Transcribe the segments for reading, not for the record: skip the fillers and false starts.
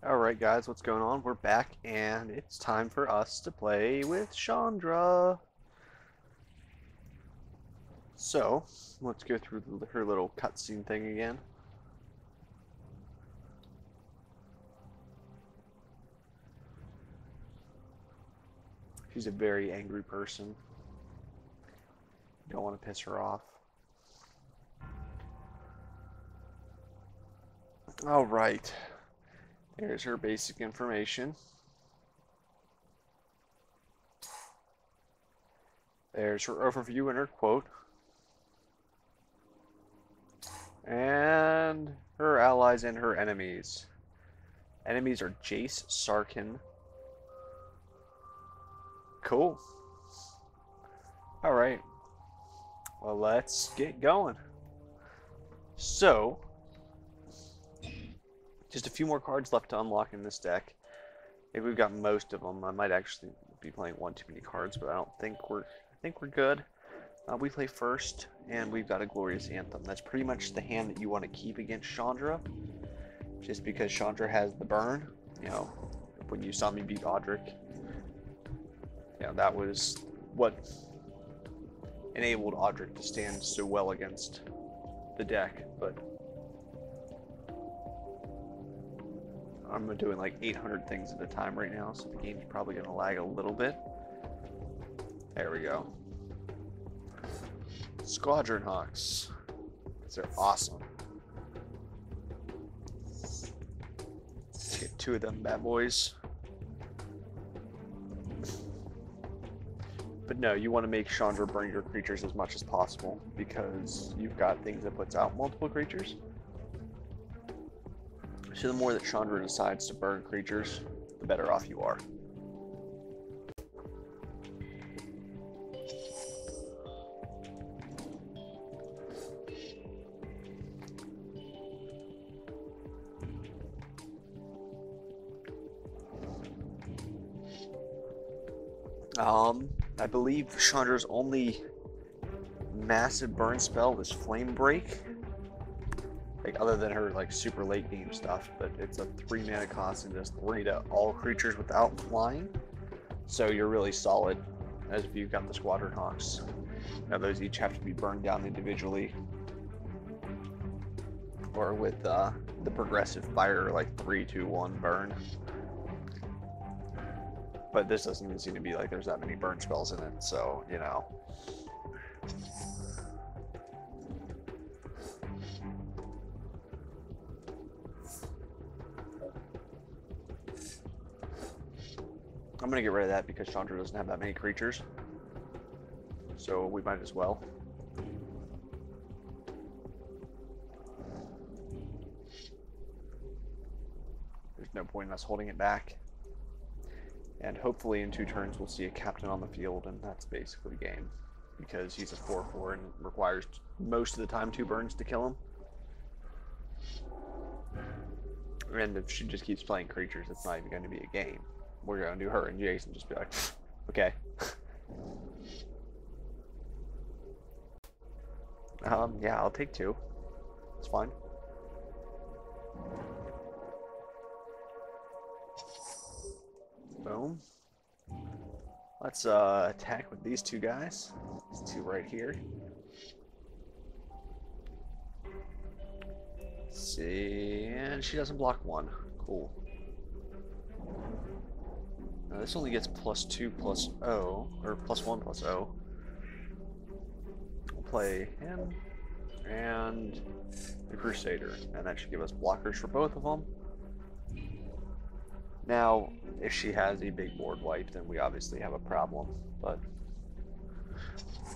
Alright guys, what's going on? We're back and it's time for us to play with Chandra. So, let's go through her little cutscene thing again. She's a very angry person. Don't want to piss her off. Alright, there's her basic information. There's her overview and her quote. And her allies and her enemies. Enemies are Jace, Sarkin. Cool. Alright. Well, let's get going. So, just a few more cards left to unlock in this deck. I think we've got most of them. I might actually be playing one too many cards, but I think we're good. We play first, and we've got a Glorious Anthem. That's pretty much the hand that you want to keep against Chandra, just because Chandra has the burn. You know, when you saw me beat Audric, that was what enabled Audric to stand so well against the deck. But I'm doing like 800 things at a time right now, so the game's probably going to lag a little bit. There we go. Squadron Hawks. They're awesome. Let's get two of them bad boys. But no, you want to make Chandra burn your creatures as much as possible, because you've got things that puts out multiple creatures. So the more that Chandra decides to burn creatures, the better off you are. I believe Chandra's only massive burn spell was Flame Break. Like, other than her like super late game stuff, but it's a 3 mana cost and does 3 to all creatures without flying. So you're really solid as if you've got the Squadron Hawks. Now those each have to be burned down individually, or with the progressive fire, like 3-2-1 burn. But this doesn't even seem to be like there's that many burn spells in it, so, you know. I'm gonna get rid of that because Chandra doesn't have that many creatures. So we might as well. There's no point in us holding it back. And hopefully in 2 turns we'll see a captain on the field, and that's basically game. Because he's a 4/4 and requires most of the time 2 burns to kill him. And if she just keeps playing creatures, it's not even going to be a game. We're going to do her and Jace and just be like, okay. Yeah, I'll take 2. It's fine. Boom. Let's attack with these 2 guys. These 2 right here. Let's see, and she doesn't block 1. Cool. Now this only gets +2/+0, or +1/+0. We'll play him and the Crusader, and that should give us blockers for both of them. Now, if she has a big board wipe, then we obviously have a problem, but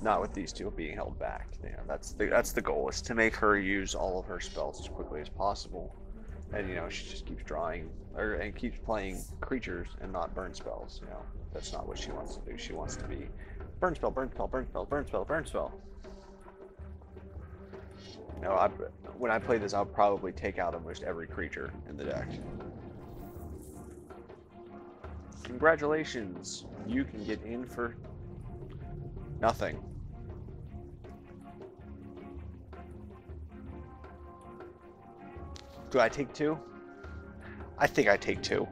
not with these 2 being held back. That's the goal, is to make her use all of her spells as quickly as possible. And, she just keeps drawing, and keeps playing creatures and not burn spells. That's not what she wants to do. She wants to be burn spell, burn spell, burn spell, burn spell, burn spell. When I play this, I'll probably take out almost every creature in the deck. Congratulations, you can get in for nothing. Do I take 2? I think I take 2.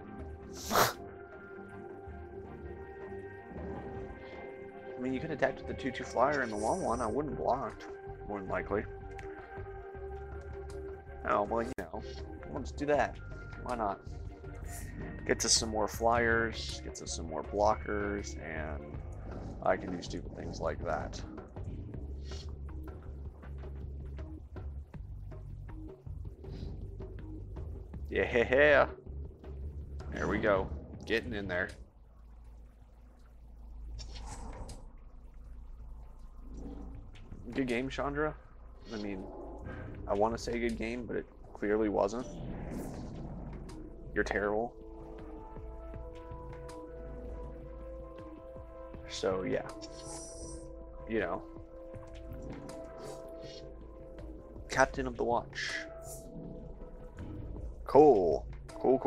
I mean, you could attack with the 2/2 flyer and the 1/1. I wouldn't block, more than likely. Oh, well, we'll just do that. Why not? Gets us some more flyers, gets us some more blockers, and I can do stupid things like that. Yeah. There we go. Getting in there. Good game, Chandra. I mean, I want to say good game, but it clearly wasn't. You're terrible. So, yeah. Captain of the watch. Cool. Cool.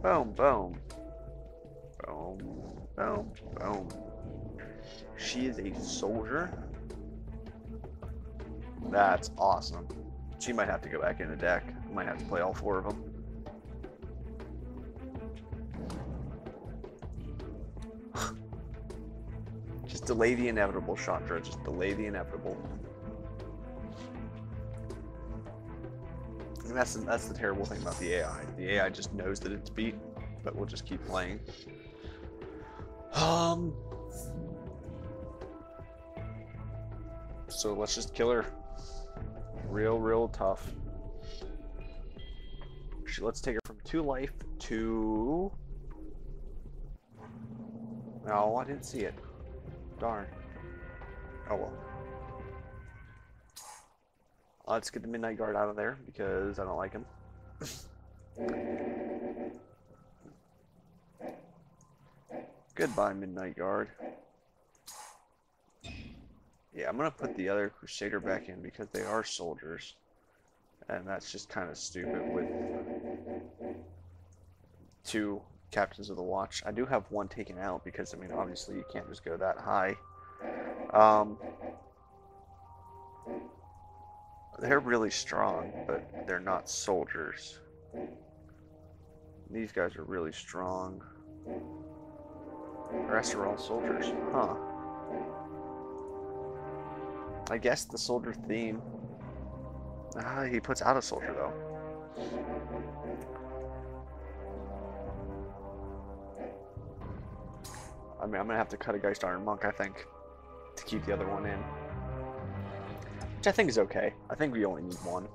Boom. Boom. She is a soldier. That's awesome. She might have to go back in the deck. Might have to play all 4 of them. Just delay the inevitable, Chandra. Just delay the inevitable. And that's the terrible thing about the AI. The AI just knows that it's beat, but we'll just keep playing. So let's just kill her. Real tough. Let's take her from 2 life to... Oh, I didn't see it. Darn. Oh well. Let's get the Midnight Guard out of there because I don't like him. Goodbye, Midnight Guard. Yeah, I'm going to put the other Crusader back in because they are soldiers. And that's just kind of stupid with 2 Captains of the Watch. I do have 1 taken out because, I mean, obviously you can't just go that high. They're really strong, but they're not soldiers. These guys are really strong. The rest are all soldiers. Huh. I guess the soldier theme. He puts out a soldier, though. I mean, I'm going to have to cut a Geist Iron Monk, I think, to keep the other one in. Which I think is okay. I think we only need 1.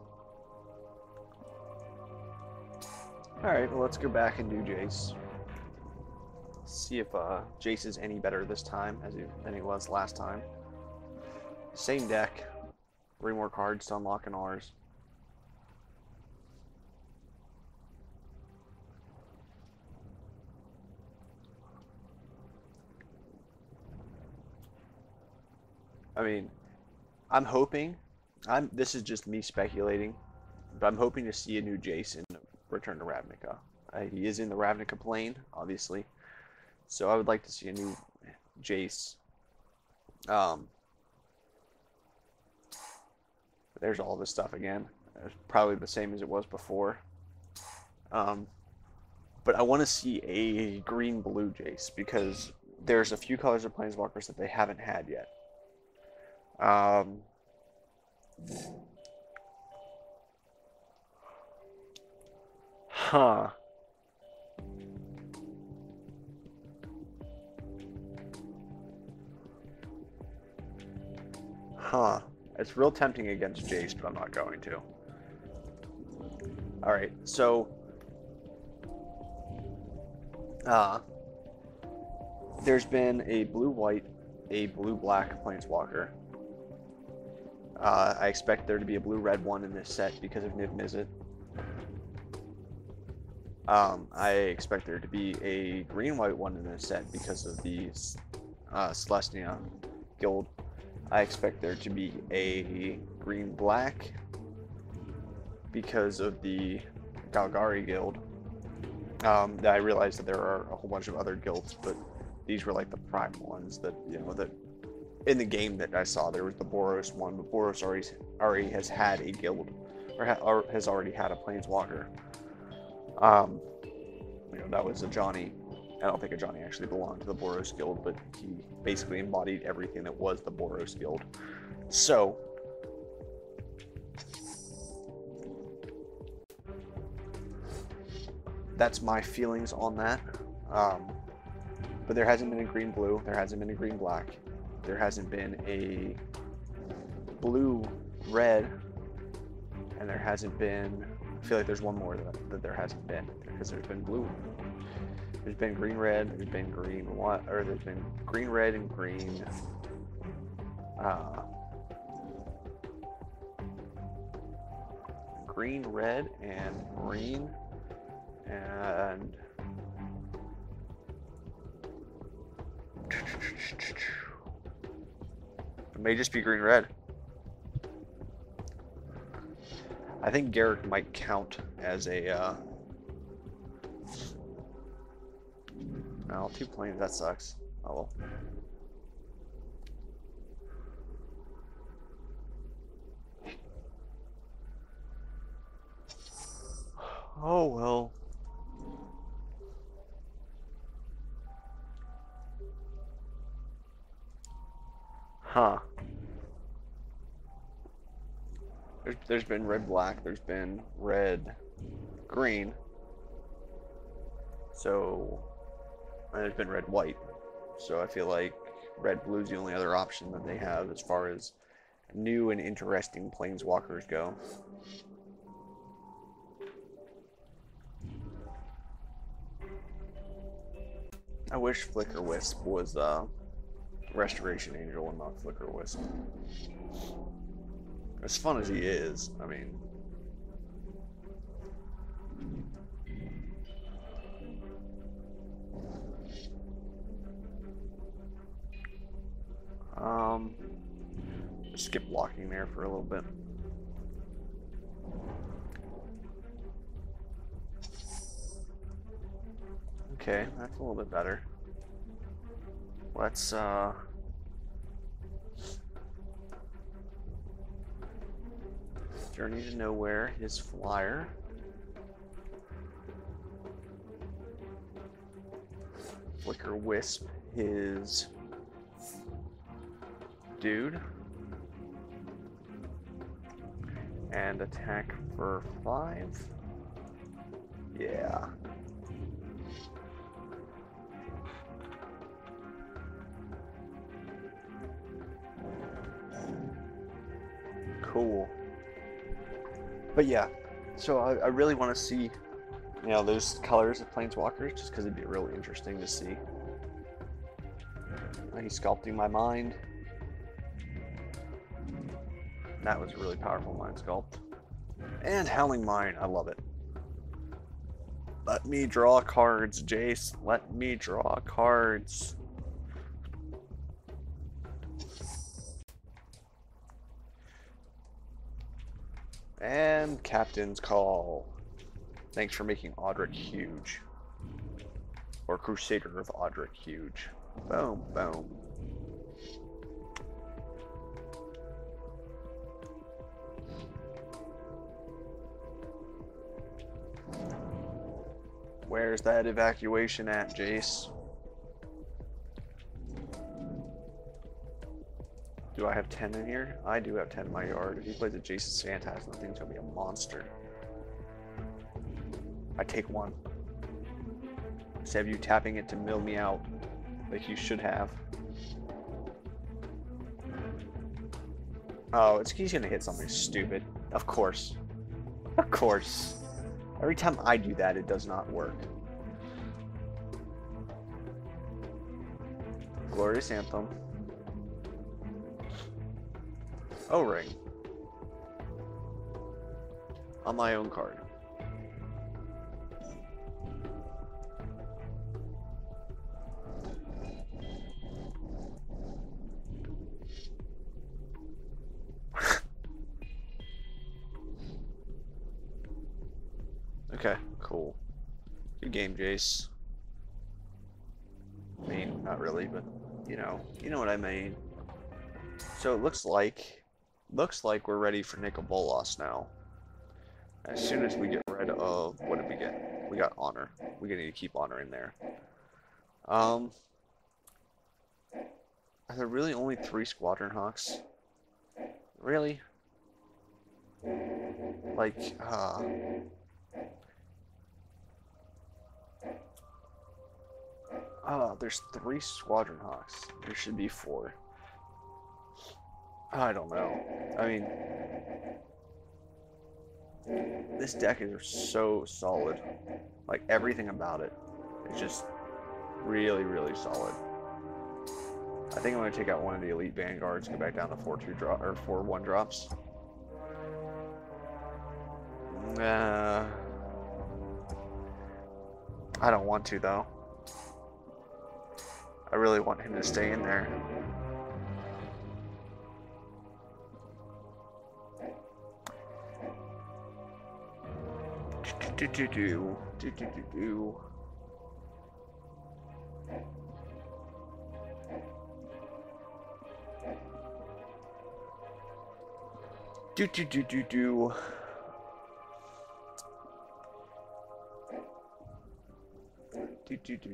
Alright, well, let's go back and do Jace. See if Jace is any better this time than he was last time. Same deck. 3 more cards to unlock in ours. I mean, I'm hoping, this is just me speculating, but I'm hoping to see a new Jace in Return to Ravnica. He is in the Ravnica plane, obviously, so I would like to see a new Jace. There's all this stuff again. It's probably the same as it was before. But I want to see a green-blue Jace, because there's a few colors of Planeswalkers that they haven't had yet. Huh. It's real tempting against Jace, but I'm not going to. Alright, so... there's been a blue-white, a blue-black Planeswalker. I expect there to be a blue-red one in this set because of Niv Mizzet. I expect there to be a green-white one in this set because of the Celestia Guild. I expect there to be a green-black because of the Galgari Guild. I realized that there are a whole bunch of other guilds, but these were like the prime ones that, that in the game that I saw. There was the Boros one, but Boros already has had a guild, or has already had a Planeswalker. Um, that was a Johnny. I don't think a Johnny actually belonged to the Boros Guild, but he basically embodied everything that was the Boros Guild. So, that's my feelings on that. But there hasn't been a green-blue, there hasn't been a green-black, there hasn't been a blue-red, and there hasn't been, I feel like there's one more that there hasn't been, because there's been blue. There's been green-red, there's been green-white, or there's been green-red and green. Green, red, and green, and it may just be green-red. I think Garrick might count as a, no, 2 planes, that sucks. Oh well. Oh well. Huh. There's been red black, there's been red green. So, and there's been red white. So I feel like red blue is the only other option that they have as far as new and interesting planeswalkers go. I wish Flicker Wisp was Restoration Angel and not Flicker Wisp. As fun as he is, I mean. Skip blocking there for a little bit. Okay, that's a little bit better. Let's Journey to Nowhere, his flyer. Flicker Wisp, his dude. And attack for 5. Yeah. Cool. But yeah, so I really want to see, those colors of Planeswalkers, just because it'd be really interesting to see. He's sculpting my mind. That was a really powerful mind sculpt. And Howling Mine, I love it. Let me draw cards, Jace. Let me draw cards. And Captain's Call. Thanks for making Audric huge. Or Crusader of Audric huge. Boom, boom. Where's that evacuation at, Jace? Do I have 10 in here? I do have 10 in my yard. If he plays a Jace's Phantasm, I think it's going to be a monster. I take 1. Instead of you tapping it to mill me out, like you should have. Oh, he's going to hit something stupid. Of course. Of course. Every time I do that, it does not work. Glorious Anthem. O-Ring. On my own card. Okay, cool. Good game, Jace. I mean, not really, but you know what I mean. So it looks like we're ready for Nicol Bolas now. As soon as we get rid of, what did we get? We got honor. We're gonna need to keep honor in there. Are there really only 3 Squadron Hawks? Really? Like, there's 3 Squadron Hawks. There should be 4. I don't know. I mean, this deck is so solid. Like, everything about it is just really, really solid. I think I'm going to take out one of the Elite Vanguards, go back down to 4-2 drop or 4-1 drops. I don't want to, though. I really want him to stay in there.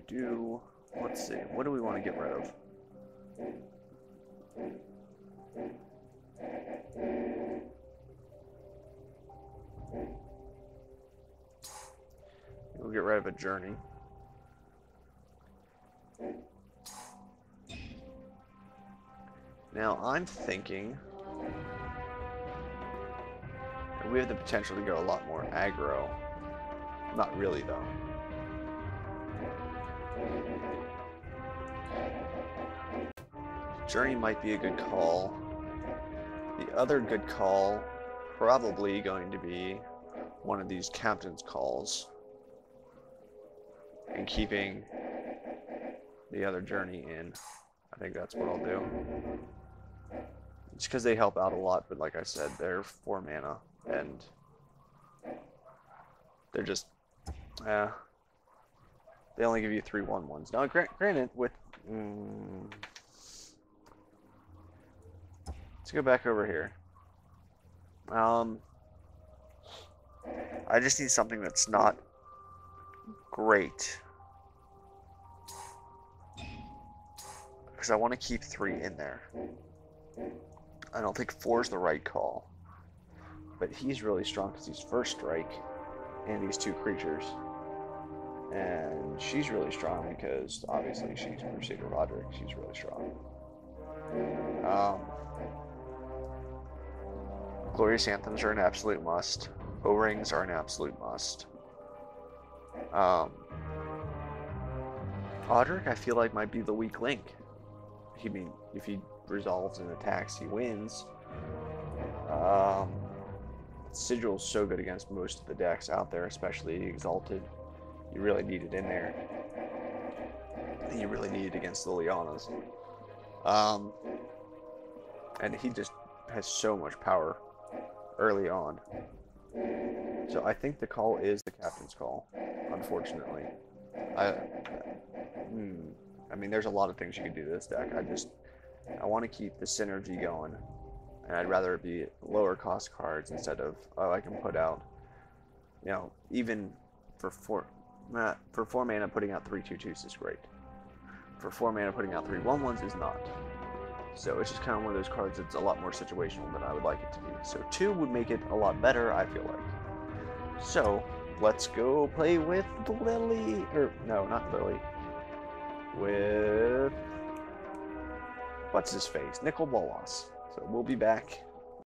Do. Let's see. What do we want to get rid of? We'll get rid of a journey. Now I'm thinking we have the potential to go a lot more aggro. Not really, though. Journey might be a good call. The other good call probably going to be one of these captain's calls and keeping the other journey in. I think that's what I'll do. It's because they help out a lot, but like I said, they're 4 mana and they're just they only give you 3 1/1s. Now granted with let's go back over here. I just need something that's not great. Because I want to keep 3 in there. I don't think 4 is the right call. But he's really strong because he's first strike and he's 2 creatures. And she's really strong because obviously she's Crusader Roderick. She's really strong. Glorious Anthems are an absolute must. O-Rings are an absolute must. Roderick, I feel like, might be the weak link. I mean, if he resolves and attacks, he wins. Sigil's so good against most of the decks out there, especially Exalted. You really need it in there. And you really need it against the Lilianas. And he just has so much power early on. So I think the call is the captain's call, unfortunately. I mean, there's a lot of things you can do to this deck. I want to keep the synergy going, and I'd rather it be lower cost cards instead of, oh, I can put out, you know, even for 4 mana putting out 3 2/2s is great. For 4 mana putting out 3 1/1s is not. So it's just kind of one of those cards that's a lot more situational than I would like it to be. So 2 would make it a lot better, I feel like. So let's go play with Lily, or no, not Lily. With what's his face? Nicol Bolas. So we'll be back